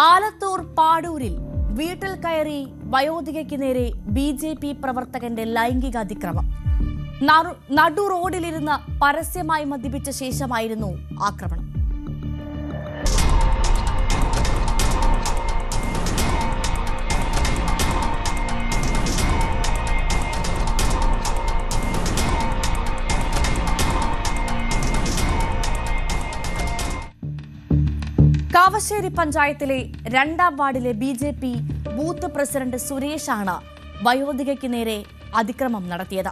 ആലത്തൂർ പാടൂരിൽ വീട്ടിൽ കയറി വയോധികയ്ക്ക് നേരെ ബിജെപി പ്രവർത്തകന്റെ ലൈംഗിക അതിക്രമം. നടു റോഡിലിരുന്ന് പരസ്യമായി മദ്യപിച്ച ശേഷമായിരുന്നു ആക്രമണം. കാവശ്ശേരി പഞ്ചായത്തിലെ 2ാം വാർഡിലെ ബിജെപി ബൂത്ത് പ്രസിഡന്റ് സുരേഷാണ് വയോധികയ്ക്ക് നേരെ അതിക്രമം നടത്തിയത്.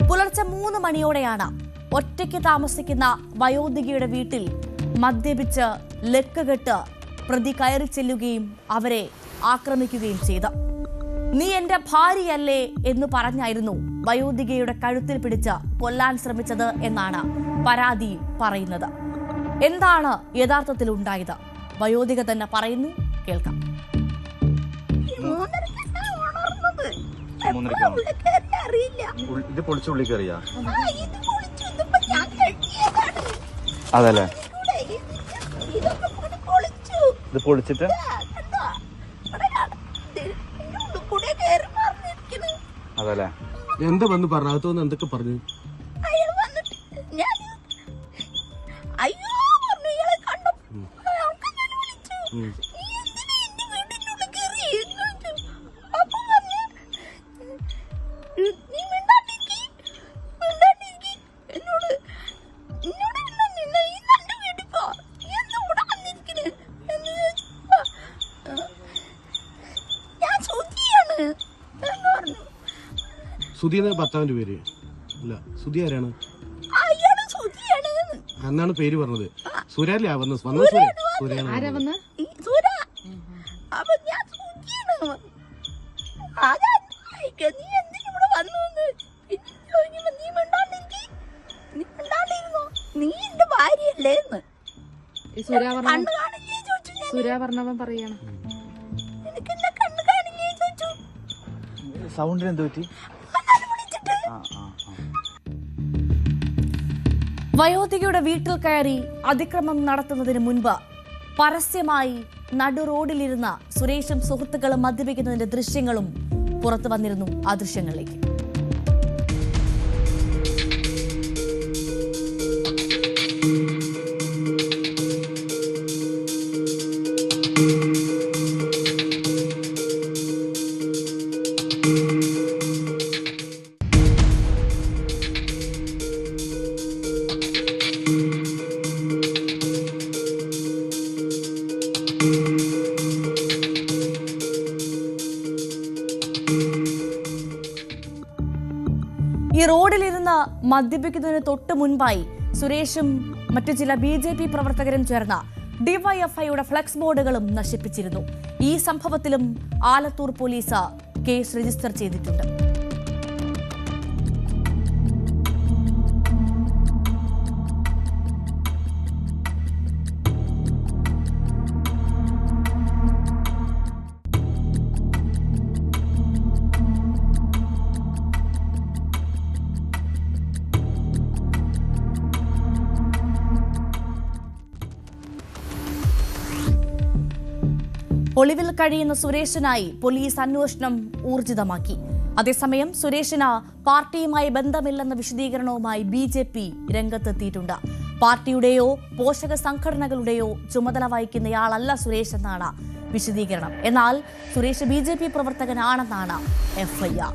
പുലർച്ചെ 3 മണിയോടെയാണ് ഒറ്റയ്ക്ക് താമസിക്കുന്ന വയോധികയുടെ വീട്ടിൽ മദ്യപിച്ച് ലക്കുകെട്ട് പ്രതി കയറി ചെല്ലുകയും അവരെ ആക്രമിക്കുകയും ചെയ്തു. നീ എന്റെ ഭാര്യയല്ലേ എന്ന് പറഞ്ഞായിരുന്നു വയോധികയുടെ കഴുത്തിൽ പിടിച്ച് കൊല്ലാൻ ശ്രമിച്ചത് എന്നാണ് പരാതി പറയുന്നത്. എന്താണ് യഥാർത്ഥത്തിൽ ഉണ്ടായത്? വയോധിക തന്നെ പറയുന്നു, കേൾക്കാം. അതല്ലേ ഇത് പൊളിച്ചിട്ട് അതല്ലേ എന്താ വന്ന് പറഞ്ഞാത്തോന്ന് എന്തൊക്കെ പറഞ്ഞു? സുധിന്ന് ഭർത്താവിന്റെ പേര് അല്ല, സുധി ആരാണ് എന്നാണ് പേര് പറഞ്ഞത്? സുരല്ലേ വന്നത്? സുരയാണ്. സൗണ്ടിന് എന്ത് പറ്റി? വയോധികയുടെ വീട്ടിൽ കയറി അതിക്രമം നടത്തുന്നതിന് മുൻപ് പരസ്യമായി നടു റോഡിലിരുന്ന സുരേഷും സുഹൃത്തുക്കളും മദ്യപിക്കുന്നതിന്റെ ദൃശ്യങ്ങളും പുറത്തു വന്നിരുന്നു. ആ ദൃശ്യങ്ങളിലേക്ക്. ഈ റോഡിലിരുന്ന് മദ്യപിക്കുന്നതിന് തൊട്ട് മുൻപായി സുരേഷും മറ്റു ചില ബിജെപി പ്രവർത്തകരും ചേർന്ന് ഡിവൈഎഫ്ഐയുടെ ഫ്ലെക്സ് ബോർഡുകളും നശിപ്പിച്ചിരുന്നു. ഈ സംഭവത്തിലും ആലത്തൂർ പോലീസ് കേസ് രജിസ്റ്റർ ചെയ്തിട്ടുണ്ട്. ഒളിവിൽ കഴിയുന്ന സുരേഷിനായി പോലീസ് അന്വേഷണം ഊർജിതമാക്കി. അതേസമയം സുരേഷിന് പാർട്ടിയുമായി ബന്ധമില്ലെന്ന വിശദീകരണവുമായി ബിജെപി രംഗത്തെത്തിയിട്ടുണ്ട്. പാർട്ടിയുടെയോ പോഷക സംഘടനകളുടെയോ ചുമതല വഹിക്കുന്നയാളല്ല സുരേഷ് എന്നാണ് വിശദീകരണം. എന്നാൽ സുരേഷ് ബിജെപി പ്രവർത്തകനാണെന്നാണ് എഫ്ഐആർ.